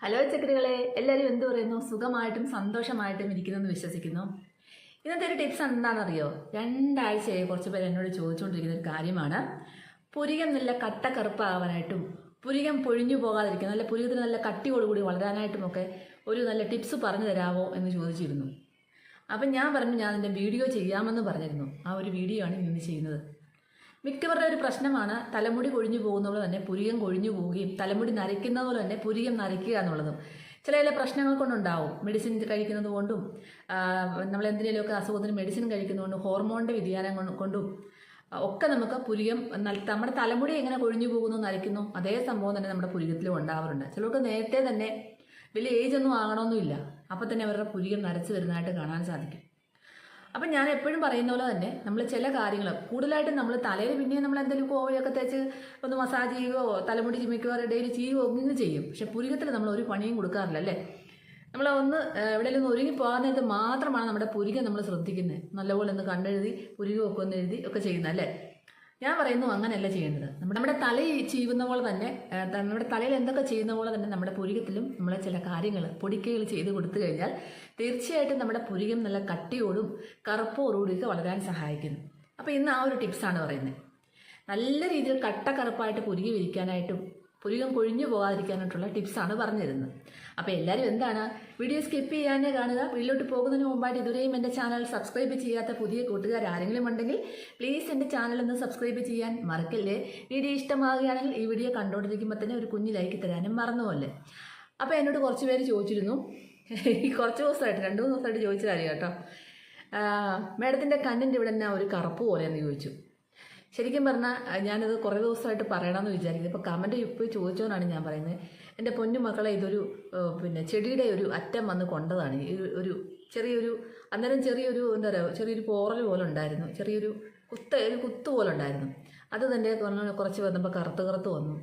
Hello ചക്രികളെ, എല്ലാവരും എന്തു പറയുന്നു? സുഖമായിട്ടും സന്തോഷമായിട്ടും ഇരിക്കുന്നെന്ന് വിശ്വസിക്കുന്നു. ഇന്നത്തെ ഒരു ടിപ്സ് എന്താണെന്നറിയോ? 2 ആഴ്ചയായി കുറച്ച് പേര് എന്നോട് ചോദിച്ചുകൊണ്ടിരിക്കുന്ന ഒരു കാര്യമാണ്. പുരികം നല്ല കട്ടക്കറുപ്പാകാനായിട്ടും പുരികം പൊഴിഞ്ഞു പോകാതിരിക്കും, നല്ല പുരികത്തിന് നല്ല കട്ടിയോടുകൂടി വളരാനായിട്ടുമൊക്കെ ഒരു നല്ല ടിപ്സ് പറഞ്ഞു തരാമോ എന്ന് ചോദിച്ചിരുന്നു. അപ്പം ഞാൻ പറഞ്ഞു ഞാൻ അതിൻ്റെ വീഡിയോ ചെയ്യാമെന്ന് പറഞ്ഞിരുന്നു. ആ ഒരു വീഡിയോ ആണ് ഇന്ന് ചെയ്യുന്നത്. മിക്കവരുടെ ഒരു പ്രശ്നമാണ് തലമുടി കൊഴിഞ്ഞു പോകുന്ന പോലെ തന്നെ പുരികം കൊഴിഞ്ഞു പോവുകയും തലമുടി നരയ്ക്കുന്ന പോലെ തന്നെ പുരികം നരയ്ക്കുക എന്നുള്ളതും ചില പ്രശ്നങ്ങൾ കൊണ്ടുണ്ടാവും. മെഡിസിൻ കഴിക്കുന്നത് കൊണ്ടും നമ്മൾ എന്തിനേലുമൊക്കെ അസുഖത്തിന് മെഡിസിൻ കഴിക്കുന്നതുകൊണ്ടും ഹോർമോണിൻ്റെ വ്യതിയാനം കൊണ്ടും ഒക്കെ നമുക്ക് പുരികം നമ്മുടെ തലമുടി എങ്ങനെ കൊഴിഞ്ഞു പോകുന്നു നരയ്ക്കുന്നു അതേ സംഭവം തന്നെ നമ്മുടെ പുരികത്തിലും ഉണ്ടാവാറുണ്ട്. ചിലർക്ക് നേരത്തെ തന്നെ വലിയ ഏജ് ഒന്നും ആകണമെന്നില്ല, അപ്പം തന്നെ അവരുടെ പുരികം നരച്ച് വരുന്നതായിട്ട് കാണാൻ സാധിക്കും. അപ്പം ഞാൻ എപ്പോഴും പറയുന്ന പോലെ തന്നെ നമ്മൾ ചില കാര്യങ്ങൾ കൂടുതലായിട്ടും നമ്മൾ തലയിൽ പിന്നെ നമ്മൾ എന്തെങ്കിലും കോവയൊക്കെ തേച്ച് ഒന്ന് മസാജ് ചെയ്യുകയോ തലമുടി ചിമ്മിക്കുകയോ ഡെയിലി ചെയ്യുകയോ ഒന്നും ചെയ്യും. പക്ഷെ പുരികത്തിൽ നമ്മൾ ഒരു പണിയും കൊടുക്കാറില്ല അല്ലേ. നമ്മൾ ഒന്ന് എവിടെയെങ്കിലും ഒരുങ്ങി പോകുന്നത് മാത്രമാണ് നമ്മുടെ പുരികം നമ്മൾ ശ്രദ്ധിക്കുന്നത്. നല്ലപോലെ ഒന്ന് കണ്ടെഴുതി പുരികമൊക്കെ ഒന്ന് എഴുതി ഒക്കെ ചെയ്യുന്നത് അല്ലേ. ഞാൻ പറയുന്നു അങ്ങനെയല്ല ചെയ്യേണ്ടത്. നമ്മുടെ തലയിൽ ചെയ്യുന്ന പോലെ തന്നെ നമ്മുടെ തലയിൽ എന്തൊക്കെ ചെയ്യുന്ന പോലെ തന്നെ നമ്മുടെ പുരികത്തിലും നമ്മൾ ചില കാര്യങ്ങൾ പൊടിക്കൈകൾ ചെയ്ത് കൊടുത്തു കഴിഞ്ഞാൽ തീർച്ചയായിട്ടും നമ്മുടെ പുരികം നല്ല കട്ടിയോടും കറുപ്പോടുകൂടിയൊക്കെ വളരാൻ സഹായിക്കുന്നു. അപ്പോൾ ഇന്ന് ആ ഒരു ടിപ്സാണ് പറയുന്നത്. നല്ല രീതിയിൽ കറുപ്പായിട്ട് പുരികി വിരിക്കാനായിട്ടും പുരികം കൊഴിഞ്ഞു പോകാതിരിക്കാനായിട്ടുള്ള ടിപ്സാണ് പറഞ്ഞിരുന്നത്. അപ്പോൾ എല്ലാവരും എന്താണ് വീഡിയോ സ്കിപ്പ് ചെയ്യാനേ കാണുക. വീട്ടിലോട്ട് പോകുന്നതിന് മുമ്പായിട്ട് ഇതുവരെയും എൻ്റെ ചാനൽ സബ്സ്ക്രൈബ് ചെയ്യാത്ത പുതിയ കൂട്ടുകാർ ആരെങ്കിലും ഉണ്ടെങ്കിൽ പ്ലീസ് എൻ്റെ ചാനൽ ഒന്ന് സബ്സ്ക്രൈബ് ചെയ്യാൻ മറക്കല്ലേ. വീഡിയോ ഇഷ്ടമാകുകയാണെങ്കിൽ ഈ വീഡിയോ കണ്ടുകൊണ്ടിരിക്കുമ്പോൾ തന്നെ ഒരു കുഞ്ഞു ലൈക്ക് തരാനും മറന്നുപോലെ. അപ്പോൾ എന്നോട് കുറച്ച് പേര് ചോദിച്ചിരുന്നു, കുറച്ച് ദിവസമായിട്ട് 2-3 ദിവസമായിട്ട് ചോദിച്ച കാര്യം കേട്ടോ, മേഡത്തിൻ്റെ കണ്ണിൻ്റെ ഇവിടെ തന്നെ ഒരു കറുപ്പ് പോലെയെന്ന് ചോദിച്ചു. ശരിക്കും പറഞ്ഞാൽ ഞാനത് കുറേ ദിവസമായിട്ട് പറയണമെന്ന് വിചാരിക്കുന്നത്. ഇപ്പോൾ കമൻറ്റ് ഇപ്പോൾ ചോദിച്ചോന്നാണ് ഞാൻ പറയുന്നത്. എൻ്റെ പൊന്നു മക്കളെ, ഇതൊരു ചെടിയുടെ ഒരു അറ്റം വന്ന് കൊണ്ടതാണ്. ഒരു ചെറിയൊരു അന്നേരം ചെറിയൊരു എന്താ പറയുക ചെറിയൊരു പോറൽ പോലെ ഉണ്ടായിരുന്നു, ചെറിയൊരു കുത്ത് പോലെ ഉണ്ടായിരുന്നു. അത് തന്നെ കുറച്ച് വന്നപ്പോൾ കറുത്ത് വന്നു,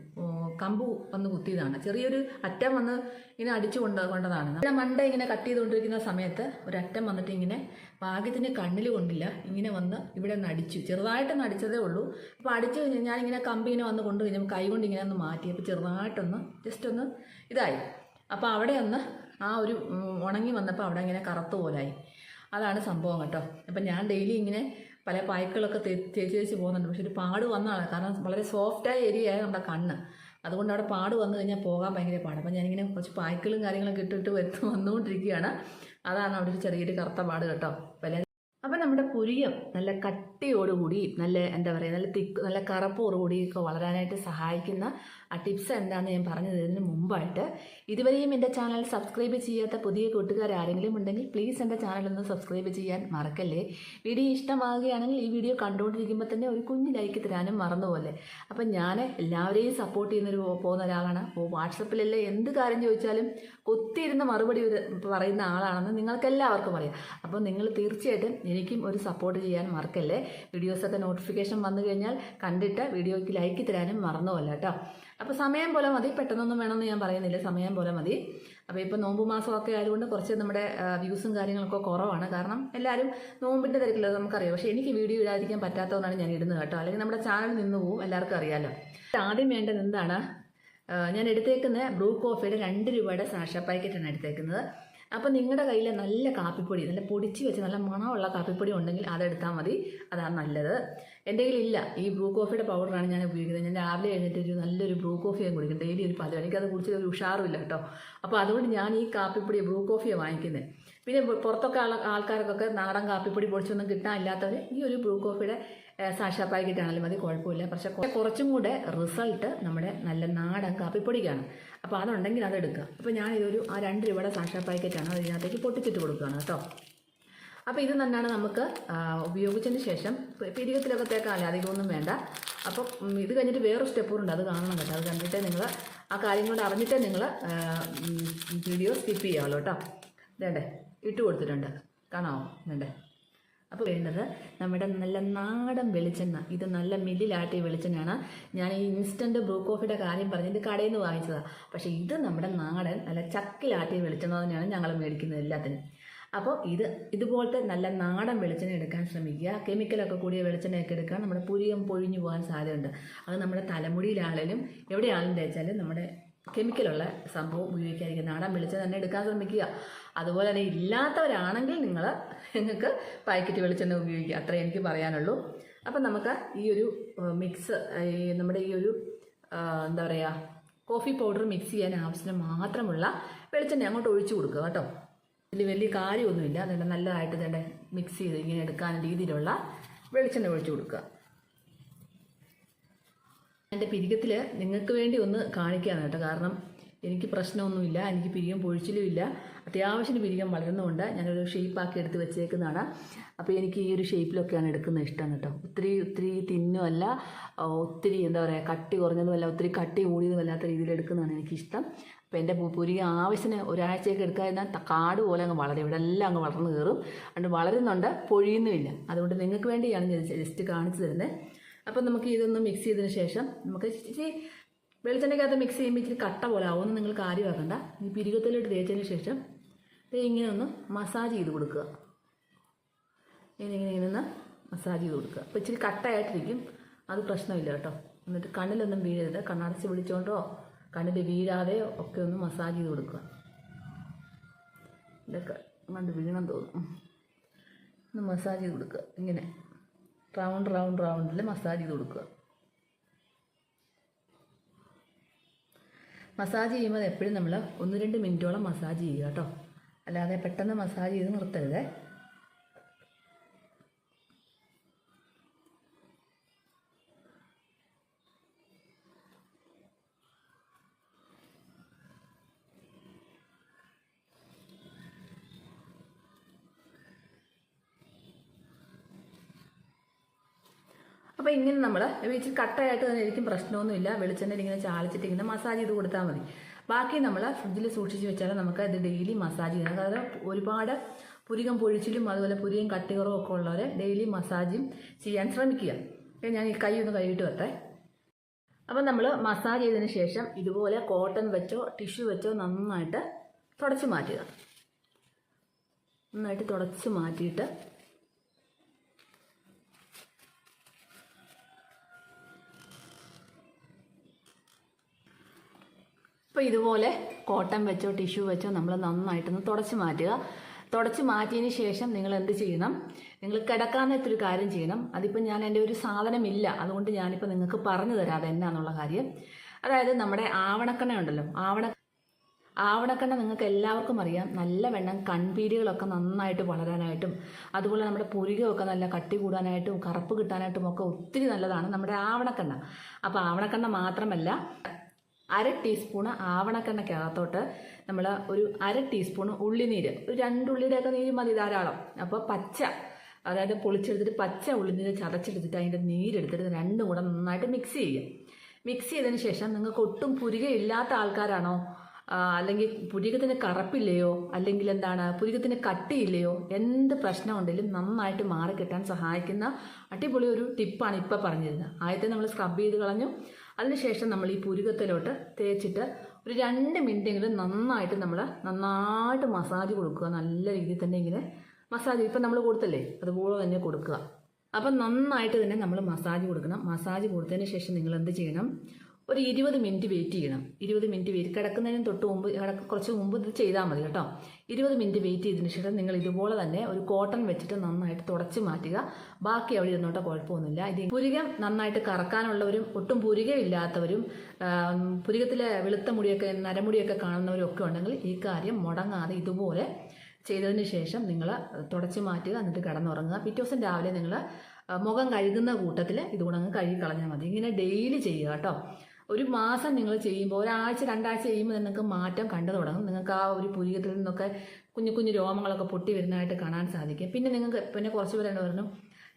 കമ്പു വന്ന് കുത്തിയതാണ്. ചെറിയൊരു അറ്റം വന്ന് ഇങ്ങനെ അടിച്ചു കൊണ്ടതാണ്. നമ്മുടെ മണ്ട ഇങ്ങനെ കട്ട് ചെയ്തുകൊണ്ടിരിക്കുന്ന സമയത്ത് ഒരറ്റം വന്നിട്ട് ഇങ്ങനെ ഭാഗ്യത്തിന് കണ്ണിൽ കൊണ്ടില്ല, ഇങ്ങനെ വന്ന് ഇവിടെ നിന്ന് അടിച്ചു, ചെറുതായിട്ടൊന്ന് അടിച്ചതേ ഉള്ളൂ. അപ്പോൾ അടിച്ചു കഴിഞ്ഞാൽ ഞാനിങ്ങനെ കമ്പി ഇങ്ങനെ വന്ന് കൊണ്ടു കഴിഞ്ഞപ്പോൾ കൈ കൊണ്ട് ഇങ്ങനെ ഒന്ന് മാറ്റി, അപ്പോൾ ചെറുതായിട്ടൊന്ന് ജസ്റ്റ് ഒന്ന് ഇതായി. അപ്പോൾ അവിടെ ഒന്ന് ആ ഒരു ഉണങ്ങി വന്നപ്പോൾ അവിടെ ഇങ്ങനെ കറുത്ത പോലായി. അതാണ് സംഭവം കേട്ടോ. അപ്പം ഞാൻ ഡെയിലി ഇങ്ങനെ പല പായ്ക്കളൊക്കെ തേച്ച് പോകുന്നുണ്ട്. പക്ഷെ ഒരു പാട് വന്നതാണ്, കാരണം വളരെ സോഫ്റ്റായ ഏരിയയായ നമ്മുടെ കണ്ണ്. അതുകൊണ്ട് അവിടെ പാട് വന്നു കഴിഞ്ഞാൽ പോകാൻ ഭയങ്കര പാട്. അപ്പം ഞാനിങ്ങനെ കുറച്ച് പായ്ക്കളും കാര്യങ്ങളൊക്കെ ഇട്ടിട്ട് വന്നുകൊണ്ടിരിക്കുകയാണ്. അതാണ് അവിടെ ഒരു ചെറിയൊരു കറുത്ത പാട് കേട്ടോ. അപ്പം നമ്മുടെ പുരികം നല്ല കട്ടിയോടുകൂടി നല്ല എന്താ പറയുക നല്ല കറുപ്പോടുകൂടിയൊക്കെ വളരാനായിട്ട് സഹായിക്കുന്ന ആ ടിപ്സ് എന്താണെന്ന് ഞാൻ പറഞ്ഞു തരുന്നതിന് മുമ്പായിട്ട് ഇതുവരെയും എൻ്റെ ചാനൽ സബ്സ്ക്രൈബ് ചെയ്യാത്ത പുതിയ കൂട്ടുകാർ ആരെങ്കിലും ഉണ്ടെങ്കിൽ പ്ലീസ് എൻ്റെ ചാനലൊന്ന് സബ്സ്ക്രൈബ് ചെയ്യാൻ മറക്കല്ലേ. വീഡിയോ ഇഷ്ടമാകുകയാണെങ്കിൽ ഈ വീഡിയോ കണ്ടുകൊണ്ടിരിക്കുമ്പോൾ തന്നെ ഒരു കുഞ്ഞ് ലൈക്ക് തരാനും മറന്നുപോലെ. അപ്പം ഞാൻ എല്ലാവരെയും സപ്പോർട്ട് പോകുന്ന ഒരാളാണ്. വാട്സപ്പിലെല്ലാം എന്ത് കാര്യം ചോദിച്ചാലും ഒത്തിരുന്ന് മറുപടി പറയുന്ന ആളാണെന്ന് നിങ്ങൾക്കെല്ലാവർക്കും അറിയാം. അപ്പോൾ നിങ്ങൾ തീർച്ചയായിട്ടും എനിക്കും ഒരു സപ്പോർട്ട് ചെയ്യാൻ മറക്കല്ലേ. വീഡിയോസൊക്കെ നോട്ടിഫിക്കേഷൻ വന്നു കഴിഞ്ഞാൽ കണ്ടിട്ട് വീഡിയോയ്ക്ക് ലൈക്ക് തരാനും മറന്നുമല്ല കേട്ടോ. അപ്പോൾ സമയം പോലെ മതി, പെട്ടെന്നൊന്നും വേണമെന്ന് ഞാൻ പറയുന്നില്ല, സമയം പോലെ മതി. അപ്പോൾ ഇപ്പോൾ നോമ്പ് മാസമൊക്കെ ആയതുകൊണ്ട് കുറച്ച് നമ്മുടെ വ്യൂസും കാര്യങ്ങളൊക്കെ കുറവാണ്, കാരണം എല്ലാവരും നോമ്പിൻ്റെ തിരക്കില്ല നമുക്കറിയാം. പക്ഷേ എനിക്ക് വീഡിയോ ഇടാതിരിക്കാൻ പറ്റാത്തതുകൊണ്ടാണ് ഞാൻ ഇടുന്നത് കേട്ടോ, അല്ലെങ്കിൽ നമ്മുടെ ചാനൽ നിന്ന് പോവും, എല്ലാവർക്കും അറിയാമല്ലോ. ആദ്യം വേണ്ടത് എന്താണ്, ഞാൻ എടുത്തേക്കുന്ന ബ്രൂ കോഫിയുടെ 2 രൂപയുടെ സാഷ പാക്കറ്റാണ് എടുത്തേക്കുന്നത്. അപ്പോൾ നിങ്ങളുടെ കയ്യിൽ നല്ല കാപ്പിപ്പൊടി, നല്ല പൊടിച്ച് വെച്ച് നല്ല മണമുള്ള കാപ്പിപ്പൊടി ഉണ്ടെങ്കിൽ അതെടുത്താൽ മതി, അതാണ് നല്ലത്. എൻ്റെ കയ്യിലില്ല. ഈ ബ്രൂ കോഫിയുടെ പൗഡറാണ് ഞാൻ ഉപയോഗിക്കുന്നത്. ഞാൻ രാവിലെ എഴുന്നേറ്റ് നല്ലൊരു ബ്രൂ കോഫി ഞാൻ കുടിക്കും, ഡെയിലി ഒരു 10. എനിക്കത് കുടിച്ച് ഒരു ഉഷാറുമില്ല കേട്ടോ. അപ്പോൾ അതുകൊണ്ട് ഞാൻ ഈ കാപ്പിപ്പൊടി ബ്രൂ കോഫിയാണ് വാങ്ങിക്കുന്നത്. പിന്നെ പുറത്തൊക്കെ ആൾക്കാർക്കൊക്കെ നാടൻ കാപ്പിപ്പൊടി പൊടിച്ചൊന്നും കിട്ടാനില്ലാത്തവർ ഈ ഒരു ബ്രൂ കോഫിയുടെ സാഷ പാക്കറ്റാണെങ്കിലും മതി, കുഴപ്പമില്ല. പക്ഷേ കുറച്ചും കൂടെ റിസൾട്ട് നമ്മുടെ നല്ല നാടൻ കാപ്പിപ്പൊടിക്കാണ്. അപ്പോൾ അതുണ്ടെങ്കിൽ അതെടുക്കുക. അപ്പോൾ ഞാനിതൊരു 2 രൂപയുടെ സാഷ പാക്കറ്റാണ്, അതിനകത്തേക്ക് പൊട്ടിച്ചിട്ട് കൊടുക്കുകയാണ് കേട്ടോ. അപ്പോൾ ഇത് തന്നെയാണ് നമുക്ക് ഉപയോഗിച്ചതിന് ശേഷം പിരികത്തിലൊക്കെ തേക്കാമല്ലേ, അധികമൊന്നും വേണ്ട. അപ്പോൾ ഇത് കഴിഞ്ഞിട്ട് വേറൊരു സ്റ്റെപ്പ് ഉണ്ട്, അത് കാണണം കേട്ടോ. അത് കണ്ടിട്ടേ നിങ്ങൾ ആ കാര്യങ്ങളോട് അറിഞ്ഞിട്ടേ നിങ്ങൾ വീഡിയോ സ്കിപ്പ് ചെയ്യാമല്ലോ കേട്ടോ. വേണ്ടേ ഇട്ട് കൊടുത്തിട്ടുണ്ട്, കാണാമോ വേണ്ടേ. അപ്പോൾ വേണ്ടത് നമ്മുടെ നല്ല നാടൻ വെളിച്ചെണ്ണ. ഇത് നല്ല മില്ലിലാട്ടിയ വെളിച്ചെണ്ണയാണ്. ഞാൻ ഈ ഇൻസ്റ്റൻറ്റ് ബ്രൂ കോഫിയുടെ കാര്യം പറഞ്ഞത് കടയിൽ നിന്ന് വാങ്ങിച്ചതാണ്. പക്ഷേ ഇത് നമ്മുടെ നാടൻ നല്ല ചക്കിലാട്ടിയ വെളിച്ചെണ്ണ തന്നെയാണ് ഞങ്ങൾ മേടിക്കുന്നത് എല്ലാത്തിനും. അപ്പോൾ ഇതുപോലത്തെ നല്ല നാടൻ വെളിച്ചെണ്ണ എടുക്കാൻ ശ്രമിക്കുക. കെമിക്കലൊക്കെ കൂടിയ വെളിച്ചെണ്ണയൊക്കെ എടുക്കാൻ നമ്മുടെ പുരികം പൊഴിഞ്ഞു പോകാൻ സാധ്യതയുണ്ട്. അത് നമ്മുടെ തലമുടിയിലാണെങ്കിലും എവിടെയാണെങ്കിലും തേച്ചാലും നമ്മുടെ കെമിക്കലുള്ള സംഭവം ഉപയോഗിക്കാതിരിക്കുക. നാടൻ വെളിച്ചെണ്ണ തന്നെ എടുക്കാൻ ശ്രമിക്കുക. അതുപോലെ തന്നെ ഇല്ലാത്തവരാണെങ്കിൽ നിങ്ങൾക്ക് പാക്കറ്റ് വെളിച്ചെണ്ണ ഉപയോഗിക്കുക. അത്രേ എനിക്ക് പറയാനുള്ളൂ. അപ്പം നമുക്ക് ഈ ഒരു മിക്സ്, നമ്മുടെ ഈ ഒരു എന്താ പറയുക, കോഫി പൗഡർ മിക്സ് ചെയ്യാൻ ആവശ്യത്തിന് മാത്രമുള്ള വെളിച്ചെണ്ണ അങ്ങോട്ട് ഒഴിച്ചു കൊടുക്കുക കേട്ടോ. ഇതിൽ വലിയ കാര്യമൊന്നുമില്ല. അതുകൊണ്ട് നല്ലതായിട്ട് തന്നെ മിക്സ് ചെയ്ത് ഇങ്ങനെ എടുക്കാൻ രീതിയിലുള്ള വെളിച്ചെണ്ണ ഒഴിച്ചു കൊടുക്കുക. എൻ്റെ പിരികത്തിൽ നിങ്ങൾക്ക് വേണ്ടി ഒന്ന് കാണിക്കുകയാണ് കേട്ടോ. കാരണം എനിക്ക് പ്രശ്നമൊന്നുമില്ല, എനിക്ക് പിരികം പൊഴിച്ചിലും ഇല്ല. അത്യാവശ്യത്തിന് പിരികം വളരുന്നുകൊണ്ട് ഞാനൊരു ഷേപ്പാക്കി എടുത്ത് വെച്ചേക്കുന്നതാണ്. അപ്പോൾ എനിക്ക് ഈ ഒരു ഷേപ്പിലൊക്കെയാണ് എടുക്കുന്നത് ഇഷ്ടം കേട്ടോ. ഒത്തിരി തിന്നുമല്ല, ഒത്തിരി എന്താ പറയുക കട്ടി കുറഞ്ഞതുമല്ല, ഒത്തിരി കട്ടി കൂടിയതുമല്ലാത്ത രീതിയിൽ എടുക്കുന്നതാണ് എനിക്കിഷ്ടം. അപ്പോൾ എൻ്റെ പുരികം ആവശ്യത്തിന് ഒരാഴ്ചയൊക്കെ എടുക്കാതിരുന്നാൽ കാട് പോലെ അങ്ങ് വളരും. ഇവിടെ എല്ലാം അങ്ങ് വളർന്നു കയറും. അതുകൊണ്ട് വളരുന്നുണ്ട്, പൊഴിയുന്നുമില്ല. അതുകൊണ്ട് നിങ്ങൾക്ക് വേണ്ടിയാണ് ഞാൻ ജസ്റ്റ് കാണിച്ചു തരുന്നത്. അപ്പം നമുക്ക് ഇതൊന്ന് മിക്സ് ചെയ്തതിന് ശേഷം നമുക്ക് ഇച്ചിരി വെളിച്ചെണ്ണയ്ക്കകത്ത് മിക്സ് ചെയ്യുമ്പോൾ ഇച്ചിരി കട്ട പോലെ ആവുമെന്ന് നിങ്ങൾ കാര്യമാക്കണ്ട. ഈ പിരികത്തിലോട്ട് തേച്ചതിന് ശേഷം ഇങ്ങനെ ഒന്ന് മസാജ് ചെയ്ത് കൊടുക്കുക. ഇങ്ങനെ ഒന്ന് മസാജ് ചെയ്ത് കൊടുക്കുക. അപ്പോൾ ഇച്ചിരി കട്ടയായിട്ടിരിക്കും, അത് പ്രശ്നമില്ല കേട്ടോ. എന്നിട്ട് കണ്ണിലൊന്നും വീഴരുത്. കണ്ണടച്ച് പിടിച്ചോണ്ടോ കണ്ണിൽ വീഴാതെയോ ഒക്കെ ഒന്ന് മസാജ് ചെയ്ത് കൊടുക്കുക. ഇതൊക്കെ കണ്ട് വീണം തോന്നും. ഒന്ന് മസാജ് ചെയ്ത് കൊടുക്കുക. ഇങ്ങനെ റൗണ്ടിൽ മസാജ് ചെയ്ത് കൊടുക്കുക. മസാജ് ചെയ്യുമ്പോൾ എപ്പോഴും നമ്മൾ 1-2 മിനിറ്റോളം മസാജ് ചെയ്യുക കേട്ടോ. അല്ലാതെ പെട്ടെന്ന് മസാജ് ചെയ്ത് നിർത്തരുത്. അപ്പോൾ ഇങ്ങനെ നമ്മൾ ഇച്ചിരി കട്ടയായിട്ട് തന്നെ ഇരിക്കും, പ്രശ്നമൊന്നുമില്ല. വെളിച്ചെണ്ണയിൽ ഇങ്ങനെ ചാലിച്ചിട്ട് ഇങ്ങനെ മസാജ് ചെയ്ത് കൊടുത്താൽ മതി. ബാക്കി നമ്മൾ ഫ്രിഡ്ജിൽ സൂക്ഷിച്ച് വെച്ചാൽ നമുക്ക് ഇത് ഡെയിലി മസാജ് ചെയ്യണം. കാരണം ഒരുപാട് പുരികം പൊഴിച്ചിലും അതുപോലെ പുരികം കട്ടികുറവും ഒക്കെ ഉള്ളവർ ഡെയിലി മസാജും ചെയ്യാൻ ശ്രമിക്കുക. ഞാൻ ഈ കൈ ഒന്ന് കഴുകിയിട്ട് വരട്ടെ. അപ്പം നമ്മൾ മസാജ് ചെയ്തതിന് ശേഷം ഇതുപോലെ കോട്ടൺ വെച്ചോ ടിഷ്യൂ വെച്ചോ നന്നായിട്ട് തുടച്ച് മാറ്റുക. നന്നായിട്ട് തുടച്ച് മാറ്റിയിട്ട് അപ്പോൾ ഇതുപോലെ കോട്ടൺ വെച്ചോ ടിഷ്യൂ വെച്ചോ നമ്മൾ നന്നായിട്ടൊന്ന് തുടച്ച് മാറ്റുക. തുടച്ച് മാറ്റിയതിന് ശേഷം നിങ്ങൾ എന്ത് ചെയ്യണം, നിങ്ങൾ കിടക്കാനത്തൊരു കാര്യം ചെയ്യണം. അതിപ്പോൾ ഞാൻ എൻ്റെ ഒരു സാധനമില്ല, അതുകൊണ്ട് ഞാനിപ്പോൾ നിങ്ങൾക്ക് പറഞ്ഞു തരാം അതെന്നാന്നുള്ള കാര്യം. അതായത് നമ്മുടെ ആവണക്കെണ്ണ ഉണ്ടല്ലോ, ആവണക്കെണ്ണ നിങ്ങൾക്ക് എല്ലാവർക്കും അറിയാം, നല്ല വെണ്ണം കൺപീലികളൊക്കെ നന്നായിട്ട് വളരാനായിട്ടും അതുപോലെ നമ്മുടെ പുരികമൊക്കെ നല്ല കട്ടി കൂടാനായിട്ടും കറുപ്പ് കിട്ടാനായിട്ടും ഒക്കെ ഒത്തിരി നല്ലതാണ് നമ്മുടെ ആവണക്കെണ്ണ. അപ്പോൾ ആവണക്കെണ്ണ മാത്രമല്ല, 1/2 ടീസ്പൂണ് ആവണക്കെണ്ണയ്ക്കകത്തോട്ട് നമ്മൾ ഒരു 1/2 ടീസ്പൂണ് ഉള്ളിനീര്, ഒരു 2 ഉള്ളിയുടെയൊക്കെ നീര് മതി ധാരാളം. അപ്പോൾ പച്ച, അതായത് പൊളിച്ചെടുത്തിട്ട് പച്ച ഉള്ളിനീര് ചതച്ചെടുത്തിട്ട് അതിൻ്റെ നീരെടുത്തിട്ട് രണ്ടും കൂടെ നന്നായിട്ട് മിക്സ് ചെയ്യുക. മിക്സ് ചെയ്തതിന് ശേഷം നിങ്ങൾക്ക് ഒട്ടും പുരിക ഇല്ലാത്ത ആൾക്കാരാണോ, അല്ലെങ്കിൽ പുരികത്തിന് കറുപ്പില്ലയോ, അല്ലെങ്കിൽ എന്താണ് പുരികത്തിന് കട്ടിയില്ലയോ, എന്ത് പ്രശ്നമുണ്ടെങ്കിലും നന്നായിട്ട് മാറിക്കിട്ടാൻ സഹായിക്കുന്ന അടിപൊളി ഒരു ടിപ്പാണ് ഇപ്പോൾ പറഞ്ഞിരുന്നത്. ആദ്യത്തെ നമ്മൾ സ്ക്രബ് ചെയ്ത് കളഞ്ഞു. അതിനുശേഷം നമ്മൾ ഈ പുരികത്തിലോട്ട് തേച്ചിട്ട് ഒരു 2 മിനിറ്റെങ്കിലും നന്നായിട്ട് മസാജ് കൊടുക്കുക. നല്ല രീതിയിൽ തന്നെ ഇങ്ങനെ മസാജ് ഇപ്പം നമ്മൾ കൊടുത്തല്ലേ അതുപോലെ തന്നെ കൊടുക്കുക. അപ്പം നന്നായിട്ട് തന്നെ നമ്മൾ മസാജ് കൊടുക്കണം. മസാജ് കൊടുത്തതിന് ശേഷം നിങ്ങൾ എന്ത് ചെയ്യണം, ഒരു 20 മിനിറ്റ് വെയിറ്റ് ചെയ്യണം. 20 മിനിറ്റ് വെയിറ്റ്, കിടക്കുന്നതിന് തൊട്ട് മുമ്പ് കുറച്ച് മുമ്പ് ഇത് ചെയ്താൽ മതി കേട്ടോ. 20 മിനിറ്റ് വെയിറ്റ് ചെയ്തതിന് ശേഷം നിങ്ങൾ ഇതുപോലെ തന്നെ ഒരു കോട്ടൺ വെച്ചിട്ട് നന്നായിട്ട് തുടച്ച് മാറ്റുക. ബാക്കി അവിടെ ഇരുന്നോട്ടെ, കുഴപ്പമൊന്നുമില്ല. ഇത് പുരികം നന്നായിട്ട് കറക്കാനുള്ളവരും ഒട്ടും പുരികമില്ലാത്തവരും പുരികത്തിലെ വെളുത്ത മുടിയൊക്കെ നരമുടിയൊക്കെ കാണുന്നവരും ഒക്കെ ഉണ്ടെങ്കിൽ ഈ കാര്യം മുടങ്ങാതെ ഇതുപോലെ ചെയ്തതിന് ശേഷം നിങ്ങൾ തുടച്ച് മാറ്റുക. എന്നിട്ട് കിടന്നുറങ്ങുക. പിറ്റേ ദിവസം രാവിലെ നിങ്ങൾ മുഖം കഴുകുന്ന കൂട്ടത്തിൽ ഇതുകൂടെ അങ്ങ് കഴുകി കളഞ്ഞാൽ മതി. ഇങ്ങനെ ഡെയിലി ചെയ്യുക കേട്ടോ. ഒരു മാസം നിങ്ങൾ ചെയ്യുമ്പോൾ, ഒരാഴ്ച 2 ആഴ്ച ചെയ്യുമ്പോൾ നിങ്ങൾക്ക് മാറ്റം കണ്ടു തുടങ്ങും. നിങ്ങൾക്ക് ആ ഒരു പുരികത്തിൽ നിന്നൊക്കെ കുഞ്ഞു രോമങ്ങളൊക്കെ പൊട്ടി വരുന്നതായിട്ട് കാണാൻ സാധിക്കും. പിന്നെ കുറച്ച് പേര് പറഞ്ഞു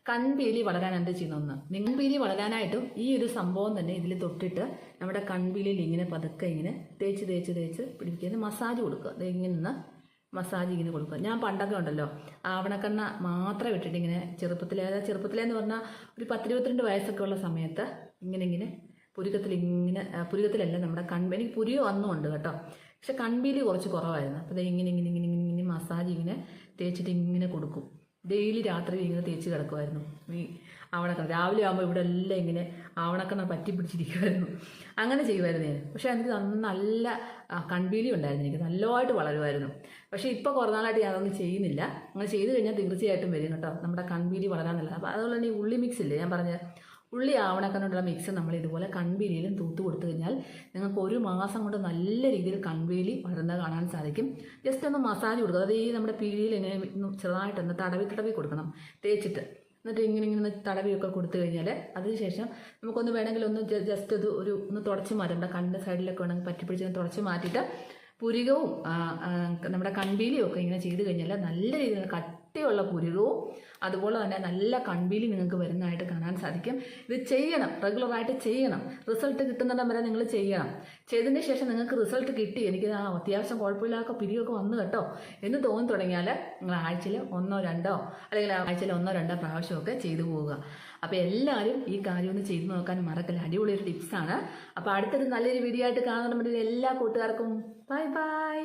കൺപീലി വളരാൻ എന്ത് ചെയ്യണമെന്ന്. കൺപീലി വളരാനായിട്ടും ഈ ഒരു സംഭവം തന്നെ ഇതിൽ തൊട്ടിട്ട് നമ്മുടെ കൺപീലിയിൽ ഇങ്ങനെ പതുക്കെ ഇങ്ങനെ തേച്ച് പിടിപ്പിക്കുന്ന മസാജ് കൊടുക്കുക. ഇങ്ങനെ നിന്ന് മസാജ് ഇങ്ങനെ കൊടുക്കുക. ഞാൻ പണ്ടൊക്കെ ഉണ്ടല്ലോ ആവണക്കെണ്ണ മാത്രം ഇട്ടിട്ട് ഇങ്ങനെ ചെറുപ്പത്തിലെന്ന് പറഞ്ഞാൽ ഒരു 10-22 വയസ്സൊക്കെ ഉള്ള സമയത്ത് ഇങ്ങനെ പുരികത്തിലല്ല നമ്മുടെ എനിക്ക് പുരിയോ അന്നുമുണ്ട് കേട്ടോ, പക്ഷെ കൺപീലി കുറച്ച് കുറവായിരുന്നു. അപ്പോൾ ഇങ്ങനെ മസാജ് ഇങ്ങനെ തേച്ചിട്ട് ഇങ്ങനെ കൊടുക്കും. ഡെയിലി രാത്രി ഇങ്ങനെ തേച്ച് കിടക്കുമായിരുന്നു. ആവണക്കണം. രാവിലെ ആകുമ്പോൾ ഇവിടെ എല്ലാം ഇങ്ങനെ ആവണക്കണം പറ്റി പിടിച്ചിരിക്കുമായിരുന്നു. അങ്ങനെ ചെയ്യുമായിരുന്നു ഞാൻ. പക്ഷേ എനിക്ക് നല്ല കൺപീലി ഉണ്ടായിരുന്നു, എനിക്ക് നല്ലതായിട്ട് വളരുമായിരുന്നു. പക്ഷേ ഇപ്പോൾ കുറേ നാളായിട്ട് ഞാനതൊന്നും ചെയ്യുന്നില്ല. അങ്ങനെ ചെയ്ത് കഴിഞ്ഞാൽ തീർച്ചയായിട്ടും വരും കേട്ടോ, നമ്മുടെ കൺപീലി വളരാൻ നല്ലതാണ്. അപ്പോൾ അതുപോലെ തന്നെ ഈ ഉള്ളി മിക്സ് ഇല്ലേ, ഞാൻ പറഞ്ഞ ഉള്ളി ആവണക്കനുള്ള മിക്സ് നമ്മൾ ഇതുപോലെ കൺപീലിയിലും തൂത്ത് കൊടുത്തു കഴിഞ്ഞാൽ നിങ്ങൾക്ക് 1 മാസം കൊണ്ട് നല്ല രീതിയിൽ കൺപീലി വളരുന്നത് കാണാൻ സാധിക്കും. ജസ്റ്റ് ഒന്ന് മസാജ് കൊടുക്കുക, അത് ഈ നമ്മുടെ പീലിയിൽ ഇങ്ങനെ ചെറുതായിട്ടൊന്ന് തടവി കൊടുക്കണം തേച്ചിട്ട്. എന്നിട്ട് ഇങ്ങനെ തടവിയൊക്കെ കൊടുത്തു കഴിഞ്ഞാൽ അതിനുശേഷം നമുക്കൊന്ന് വേണമെങ്കിൽ ഒന്ന് ജസ്റ്റ് ഒന്ന് തുടച്ച് മാറ്റും. നമ്മുടെ കണ്ണിൻ്റെ സൈഡിലൊക്കെ വേണമെങ്കിൽ പറ്റിപ്പിടിച്ച് തുടച്ച് മാറ്റിയിട്ട് പുരികവും നമ്മുടെ കൺപീലിയും ഒക്കെ ഇങ്ങനെ ചെയ്ത് കഴിഞ്ഞാൽ നല്ല രീതിയിൽ കട്ടിയുള്ള പുരികവും അതുപോലെ തന്നെ നല്ല കൺപീലി നിങ്ങൾക്ക് വരുന്നതായിട്ട് കാണാൻ സാധിക്കും. ഇത് ചെയ്യണം, റെഗുലറായിട്ട് ചെയ്യണം. റിസൾട്ട് കിട്ടുന്നിടം വരെ നിങ്ങൾ ചെയ്യണം. ചെയ്തതിന് ശേഷം നിങ്ങൾക്ക് റിസൾട്ട് കിട്ടി, എനിക്ക് അത്യാവശ്യം കുഴപ്പമില്ലാത്ത പിരിയൊക്കെ വന്നു കേട്ടോ എന്ന് തോന്നി തുടങ്ങിയാൽ നിങ്ങൾ ആഴ്ചയിൽ 1 2 അല്ലെങ്കിൽ ആഴ്ചയിൽ 1 2 പ്രാവശ്യമൊക്കെ ചെയ്തു പോവുക. അപ്പോൾ എല്ലാവരും ഈ കാര്യം ഒന്ന് ചെയ്തു നോക്കാൻ മറക്കല്ല. അടിപൊളി ഒരു ടിപ്സാണ്. അപ്പോൾ അടുത്തൊരു നല്ലൊരു വീഡിയോ ആയിട്ട് കാണുന്നുണ്ടെങ്കിൽ എല്ലാ കൂട്ടുകാർക്കും ബൈ ബൈ.